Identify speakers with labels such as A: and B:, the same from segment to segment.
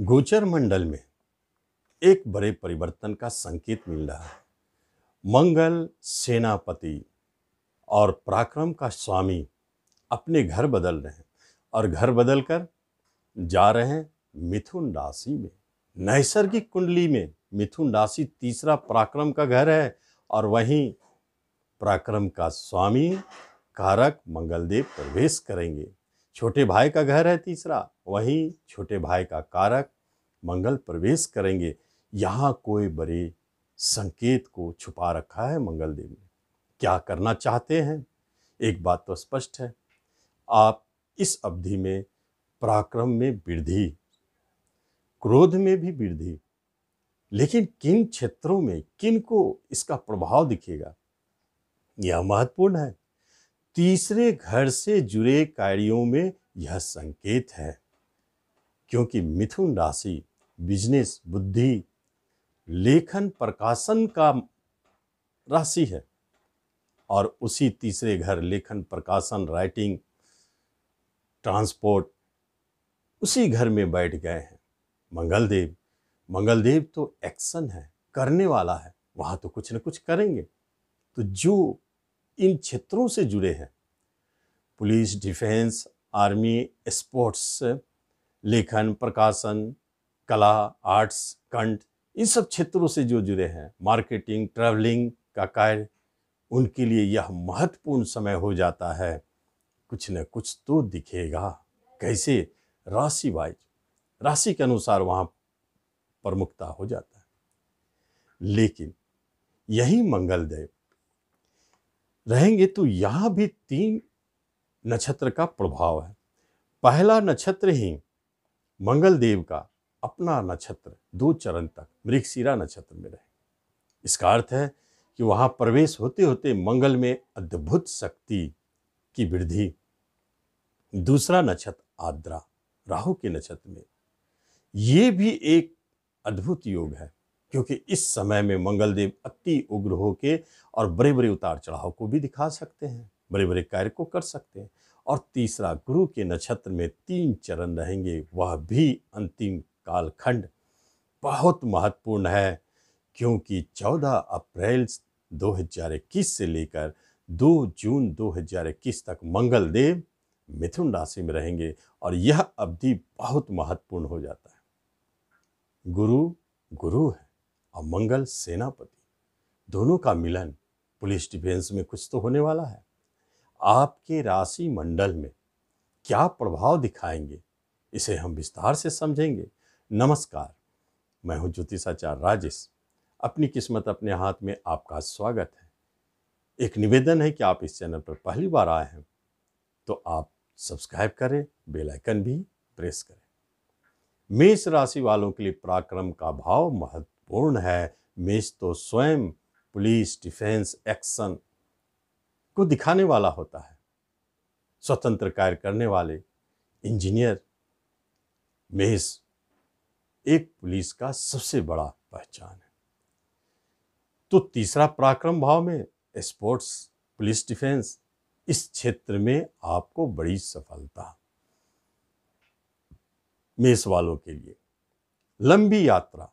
A: गोचर मंडल में एक बड़े परिवर्तन का संकेत मिल रहा है। मंगल सेनापति और पराक्रम का स्वामी अपने घर बदल रहे हैं और घर बदल कर जा रहे हैं मिथुन राशि में। नैसर्गिक कुंडली में मिथुन राशि तीसरा पराक्रम का घर है और वहीं पराक्रम का स्वामी कारक मंगलदेव प्रवेश करेंगे। छोटे भाई का घर है तीसरा, वहीं छोटे भाई का कारक मंगल प्रवेश करेंगे। यहाँ कोई बड़े संकेत को छुपा रखा है मंगलदेव ने। क्या करना चाहते हैं? एक बात तो स्पष्ट है, आप इस अवधि में पराक्रम में वृद्धि, क्रोध में भी वृद्धि, लेकिन किन क्षेत्रों में किन को इसका प्रभाव दिखेगा, यह महत्वपूर्ण है। तीसरे घर से जुड़े कार्यों में यह संकेत है, क्योंकि मिथुन राशि बिजनेस, बुद्धि, लेखन, प्रकाशन का राशि है और उसी तीसरे घर लेखन, प्रकाशन, राइटिंग, ट्रांसपोर्ट, उसी घर में बैठ गए हैं मंगलदेव। मंगलदेव तो एक्शन है, करने वाला है, वहाँ तो कुछ न कुछ करेंगे। तो जो इन क्षेत्रों से जुड़े हैं, पुलिस, डिफेंस, आर्मी, स्पोर्ट्स, लेखन, प्रकाशन, कला, आर्ट्स, कंठ, इन सब क्षेत्रों से जो जुड़े हैं, मार्केटिंग, ट्रैवलिंग का कार्य, उनके लिए यह महत्वपूर्ण समय हो जाता है। कुछ न कुछ तो दिखेगा। कैसे? राशि वाइज, राशि के अनुसार वहाँ प्रमुखता हो जाता है। लेकिन यही मंगलदेव रहेंगे तो यहाँ भी 3 नक्षत्र का प्रभाव है। पहला नक्षत्र ही मंगलदेव का अपना नक्षत्र 2 चरण तक मृगशिरा नक्षत्र में रहे। इसका अर्थ है कि वहाँ प्रवेश होते होते मंगल में अद्भुत शक्ति की वृद्धि। दूसरा नक्षत्र आर्द्रा, राहु के नक्षत्र में, ये भी एक अद्भुत योग है, क्योंकि इस समय में मंगलदेव अति उग्र होके और बड़े बड़े उतार चढ़ाव को भी दिखा सकते हैं, बड़े बड़े कार्य को कर सकते हैं। और तीसरा गुरु के नक्षत्र में 3 चरण रहेंगे, वह भी अंतिम कालखंड बहुत महत्वपूर्ण है, क्योंकि 14 अप्रैल 2021 से लेकर 2 जून 2021 तक मंगलदेव मिथुन राशि में रहेंगे और यह अवधि बहुत महत्वपूर्ण हो जाता है। गुरु गुरु है और मंगल सेनापति, दोनों का मिलन पुलिस डिफेंस में कुछ तो होने वाला है। आपके राशि मंडल में क्या प्रभाव दिखाएंगे, इसे हम विस्तार से समझेंगे। नमस्कार, मैं हूं ज्योतिषाचार्य राजेश। अपनी किस्मत अपने हाथ में आपका स्वागत है। एक निवेदन है कि आप इस चैनल पर पहली बार आए हैं तो आप सब्सक्राइब करें, बेल आइकन भी प्रेस करें। मेष राशि वालों के लिए पराक्रम का भाव महत्वपूर्ण है। मेष तो स्वयं पुलिस, डिफेंस, एक्शन को दिखाने वाला होता है। स्वतंत्र कार्य करने वाले इंजीनियर, मेष एक पुलिस का सबसे बड़ा पहचान है। तो तीसरा पराक्रम भाव में स्पोर्ट्स, पुलिस, डिफेंस, इस क्षेत्र में आपको बड़ी सफलता। मेष वालों के लिए लंबी यात्रा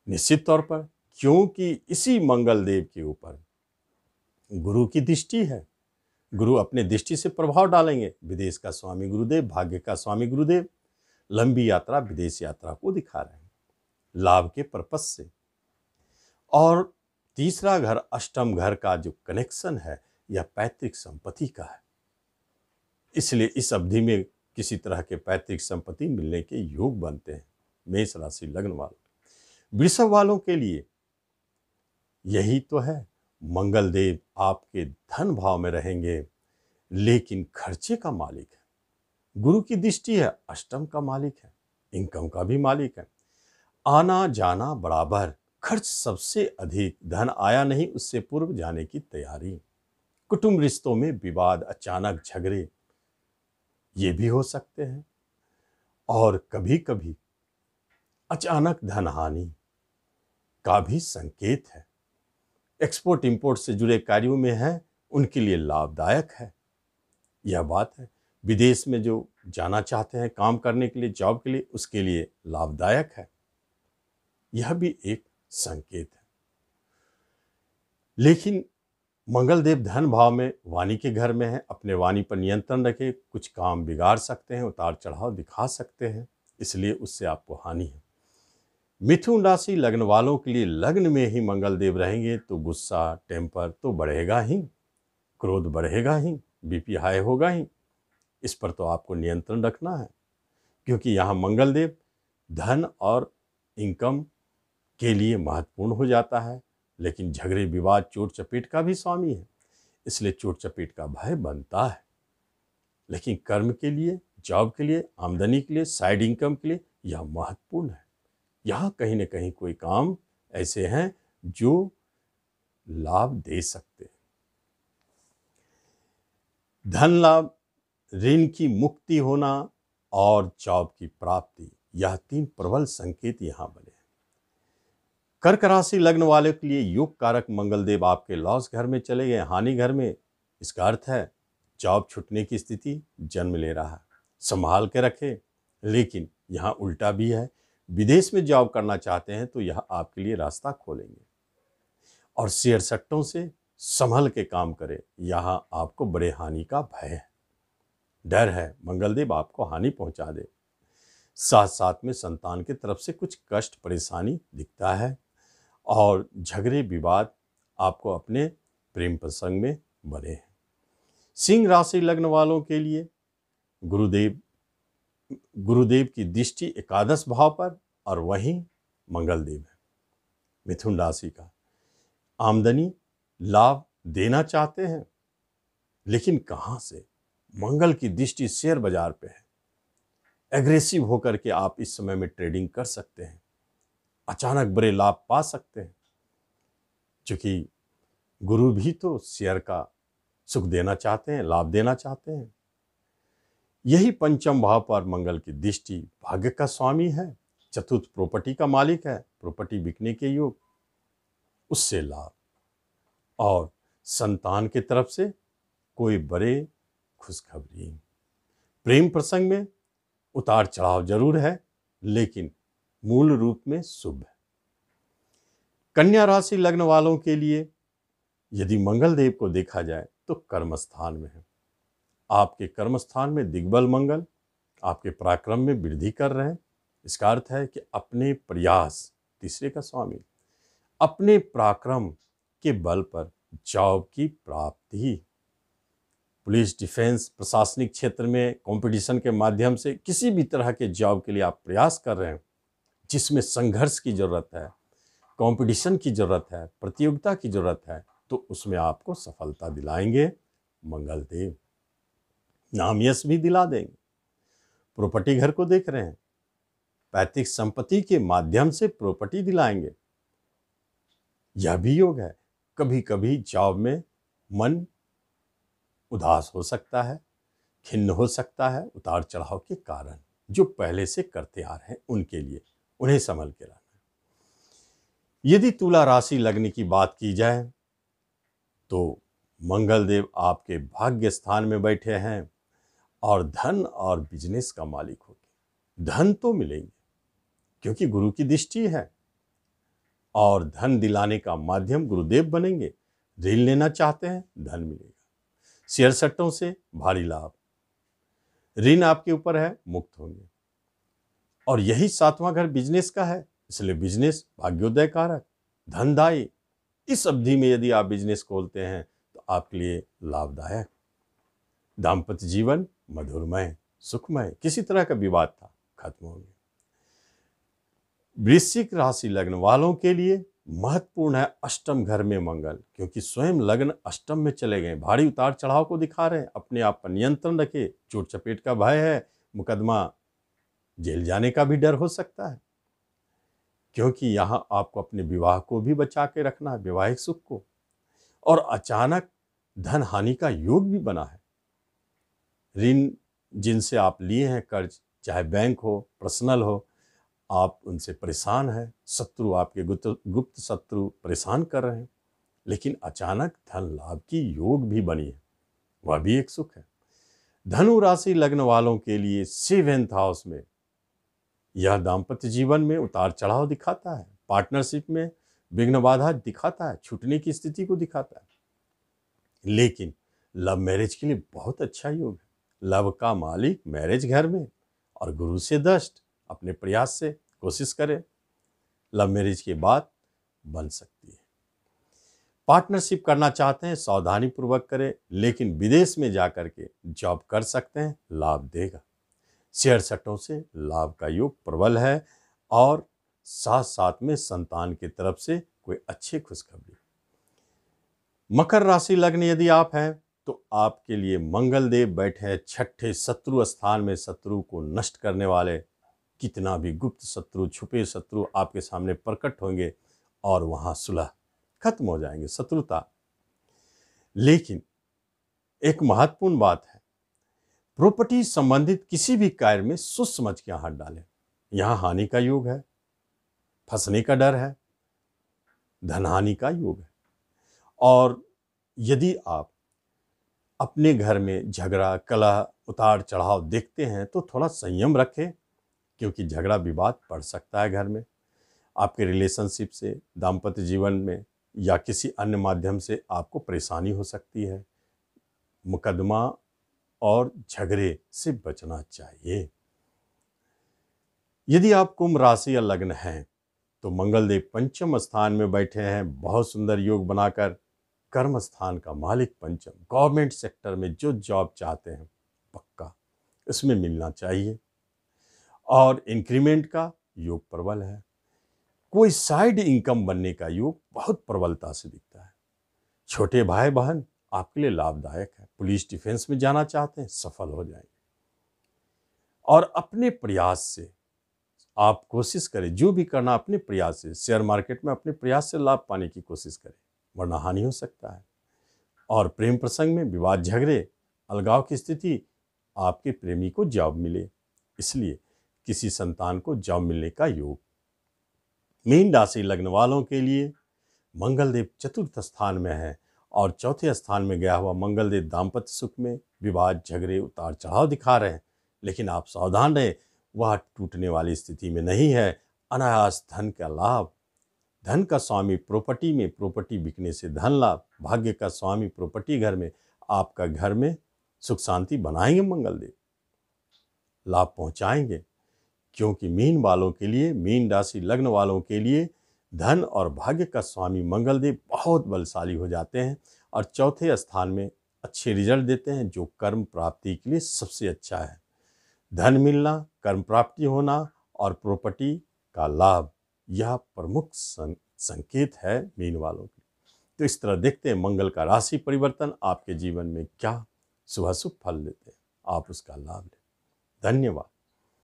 A: निश्चित तौर पर, क्योंकि इसी मंगलदेव के ऊपर गुरु की दृष्टि है। गुरु अपने दृष्टि से प्रभाव डालेंगे। विदेश का स्वामी गुरुदेव, भाग्य का स्वामी गुरुदेव लंबी यात्रा, विदेश यात्रा को दिखा रहे हैं लाभ के पर्पस से। और तीसरा घर, अष्टम घर का जो कनेक्शन है, यह पैतृक संपत्ति का है। इसलिए इस अवधि में किसी तरह के पैतृक संपत्ति मिलने के योग बनते हैं मेष राशि लग्न वालों। वृषभ वालों के लिए यही तो है, मंगलदेव आपके धन भाव में रहेंगे, लेकिन खर्चे का मालिक है। गुरु की दृष्टि है, अष्टम का मालिक है, इनकम का भी मालिक है। आना जाना बराबर, खर्च सबसे अधिक, धन आया नहीं उससे पूर्व जाने की तैयारी। कुटुंब रिश्तों में विवाद, अचानक झगड़े, ये भी हो सकते हैं। और कभी कभी अचानक धन हानि का भी संकेत है। एक्सपोर्ट इंपोर्ट से जुड़े कार्यों में है, उनके लिए लाभदायक है। यह बात है। विदेश में जो जाना चाहते हैं काम करने के लिए, जॉब के लिए, उसके लिए लाभदायक है। यह भी एक संकेत है। लेकिन मंगलदेव धन भाव में वाणी के घर में है, अपने वाणी पर नियंत्रण रखें, कुछ काम बिगाड़ सकते हैं, उतार चढ़ाव दिखा सकते हैं, इसलिए उससे आपको हानि है। मिथुन राशि लग्न वालों के लिए लग्न में ही मंगलदेव रहेंगे तो गुस्सा, टेम्पर तो बढ़ेगा ही, क्रोध बढ़ेगा ही, बीपी हाई होगा ही। इस पर तो आपको नियंत्रण रखना है, क्योंकि यहाँ मंगलदेव धन और इनकम के लिए महत्वपूर्ण हो जाता है, लेकिन झगड़े, विवाद, चोट चपेट का भी स्वामी है, इसलिए चोट चपेट का भय बनता है। लेकिन कर्म के लिए, जॉब के लिए, आमदनी के लिए, साइड इनकम के लिए यह महत्वपूर्ण है। यहाँ कहीं न कहीं कोई काम ऐसे हैं जो लाभ दे सकते हैं। धन लाभ, ऋण की मुक्ति होना और जॉब की प्राप्ति, यह 3 प्रबल संकेत यहाँ बने हैं। कर्क राशि लग्न वाले के लिए योग कारक मंगलदेव आपके लॉस घर में चले गए, हानि घर में। इसका अर्थ है जॉब छूटने की स्थिति जन्म ले रहा है, संभाल के रखें। लेकिन यहाँ उल्टा भी है, विदेश में जॉब करना चाहते हैं तो यह आपके लिए रास्ता खोलेंगे। और शेयर सट्टों से संभल के काम करें, यहाँ आपको बड़े हानि का भय है, डर है मंगलदेव आपको हानि पहुंचा दे। साथ साथ में संतान की तरफ से कुछ कष्ट, परेशानी दिखता है और झगड़े, विवाद आपको अपने प्रेम प्रसंग में बने हैं। सिंह राशि लग्न वालों के लिए गुरुदेव की दृष्टि एकादश भाव पर और वहीं मंगलदेव है। मिथुन राशि का आमदनी लाभ देना चाहते हैं, लेकिन कहां से? मंगल की दृष्टि शेयर बाजार पे है। एग्रेसिव होकर के आप इस समय में ट्रेडिंग कर सकते हैं, अचानक बड़े लाभ पा सकते हैं, क्योंकि गुरु भी तो शेयर का सुख देना चाहते हैं, लाभ देना चाहते हैं। यही पंचम भाव पर मंगल की दृष्टि भाग्य का स्वामी है, चतुर्थ प्रॉपर्टी का मालिक है, प्रॉपर्टी बिकने के योग, उससे लाभ। और संतान की तरफ से कोई बड़े खुशखबरी। प्रेम प्रसंग में उतार चढ़ाव जरूर है, लेकिन मूल रूप में शुभ है। कन्या राशि लग्न वालों के लिए यदि मंगलदेव को देखा जाए तो कर्मस्थान में है। आपके कर्मस्थान में दिग्बल मंगल आपके पराक्रम में वृद्धि कर रहे हैं। इसका अर्थ है कि अपने प्रयास, तीसरे का स्वामी, अपने पराक्रम के बल पर जॉब की प्राप्ति, पुलिस, डिफेंस, प्रशासनिक क्षेत्र में कंपटीशन के माध्यम से किसी भी तरह के जॉब के लिए आप प्रयास कर रहे हैं, जिसमें संघर्ष की जरूरत है, कंपटीशन की जरूरत है, प्रतियोगिता की जरूरत है, तो उसमें आपको सफलता दिलाएंगे मंगलदेव, नाम यश भी दिला देंगे। प्रॉपर्टी घर को देख रहे हैं, पैतृक संपत्ति के माध्यम से प्रॉपर्टी दिलाएंगे, यह भी योग है। कभी कभी जॉब में मन उदास हो सकता है, खिन्न हो सकता है, उतार चढ़ाव के कारण। जो पहले से करते आ रहे हैं उनके लिए उन्हें संभल के रहना है। यदि तुला राशि लग्न की बात की जाए तो मंगलदेव आपके भाग्य स्थान में बैठे हैं और धन और बिजनेस का मालिक होंगे। धन तो मिलेंगे क्योंकि गुरु की दृष्टि है, और धन दिलाने का माध्यम गुरुदेव बनेंगे। ऋण लेना चाहते हैं, धन मिलेगा। शेयर सट्टों से भारी लाभ, ऋण आपके ऊपर है, मुक्त होंगे। और यही 7वां घर बिजनेस का है, इसलिए बिजनेस भाग्योदय कारक, धनदायी। इस अवधि में यदि आप बिजनेस खोलते हैं तो आपके लिए लाभदायक। दाम्पत्य जीवन मधुरमय, सुखमय, किसी तरह का विवाद था, खत्म हो गया। वृश्चिक राशि लग्न वालों के लिए महत्वपूर्ण है अष्टम घर में मंगल, क्योंकि स्वयं लग्न अष्टम में चले गए, भारी उतार चढ़ाव को दिखा रहे हैं। अपने आप पर नियंत्रण रखे, चोट चपेट का भय है, मुकदमा, जेल जाने का भी डर हो सकता है, क्योंकि यहाँ आपको अपने विवाह को भी बचा के रखना है, वैवाहिक सुख को। और अचानक धन हानि का योग भी बना है। ऋण जिनसे आप लिए हैं कर्ज, चाहे बैंक हो, पर्सनल हो, आप उनसे परेशान हैं, शत्रु आपके गुप्त शत्रु परेशान कर रहे हैं, लेकिन अचानक धन लाभ की योग भी बनी है, वह भी एक सुख है। धनु राशि लग्न वालों के लिए 7th हाउस में यह दाम्पत्य जीवन में उतार चढ़ाव दिखाता है, पार्टनरशिप में विघ्न बाधा दिखाता है, छूटने की स्थिति को दिखाता है। लेकिन लव मैरिज के लिए बहुत अच्छा योग है। लव का मालिक मैरिज घर में और गुरु से दष्ट, अपने प्रयास से कोशिश करें, लव मैरिज के बाद बन सकती है। पार्टनरशिप करना चाहते हैं सावधानी पूर्वक करें, लेकिन विदेश में जाकर के जॉब कर सकते हैं, लाभ देगा। शेयर सट्टों से लाभ का योग प्रबल है और साथ साथ में संतान की तरफ से कोई अच्छी खुशखबरी। मकर राशि लग्न यदि आप हैं तो आपके लिए मंगल देव बैठे हैं 6ठे शत्रु स्थान में। शत्रु को नष्ट करने वाले कितना भी गुप्त शत्रु, छुपे शत्रु आपके सामने प्रकट होंगे और वहां सुलह खत्म हो जाएंगे, शत्रुता। लेकिन एक महत्वपूर्ण बात है, प्रॉपर्टी संबंधित किसी भी कार्य में सोच समझ के हाथ डालें। यहां हानि का योग है, फंसने का डर है, धनहानि का योग है। और यदि आप अपने घर में झगड़ा, कलह, उतार चढ़ाव देखते हैं तो थोड़ा संयम रखें, क्योंकि झगड़ा विवाद पड़ सकता है घर में। आपके रिलेशनशिप से, दाम्पत्य जीवन में या किसी अन्य माध्यम से आपको परेशानी हो सकती है। मुकदमा और झगड़े से बचना चाहिए। यदि आप कुंभ राशि या लग्न हैं तो मंगल देव पंचम स्थान में बैठे हैं, बहुत सुंदर योग बनाकर। कर्म स्थान का मालिक पंचम, गवर्नमेंट सेक्टर में जो जॉब चाहते हैं पक्का इसमें मिलना चाहिए और इंक्रीमेंट का योग प्रबल है। कोई साइड इनकम बनने का योग बहुत प्रबलता से दिखता है। छोटे भाई बहन आपके लिए लाभदायक है। पुलिस डिफेंस में जाना चाहते हैं, सफल हो जाएंगे। और अपने प्रयास से आप कोशिश करें, जो भी करना अपने प्रयास से, शेयर मार्केट में अपने प्रयास से लाभ पाने की कोशिश करें, वरना हानि हो सकता है। और प्रेम प्रसंग में विवाद, झगड़े, अलगाव की स्थिति, आपके प्रेमी को जॉब मिले, इसलिए किसी संतान को जॉब मिलने का योग। मीन राशि लग्न वालों के लिए मंगल देव चतुर्थ स्थान में है और चौथे स्थान में गया हुआ मंगल देव दाम्पत्य सुख में विवाद, झगड़े, उतार चढ़ाव दिखा रहे हैं। लेकिन आप सावधान रहें, वह टूटने वाली स्थिति में नहीं है। अनायास धन का लाभ, धन का स्वामी प्रॉपर्टी में, प्रॉपर्टी बिकने से धन लाभ, भाग्य का स्वामी प्रॉपर्टी घर में, आपका घर में सुख शांति बनाएंगे मंगल देव, लाभ पहुंचाएंगे। क्योंकि मीन वालों के लिए, मीन राशि लग्न वालों के लिए धन और भाग्य का स्वामी मंगल देव बहुत बलशाली हो जाते हैं और चौथे स्थान में अच्छे रिजल्ट देते हैं, जो कर्म प्राप्ति के लिए सबसे अच्छा है। धन मिलना, कर्म प्राप्ति होना और प्रॉपर्टी का लाभ, यह प्रमुख संकेत है मीन वालों के। तो इस तरह देखते हैं मंगल का राशि परिवर्तन आपके जीवन में क्या शुभ फल देते हैं, आप उसका लाभ लें। धन्यवाद।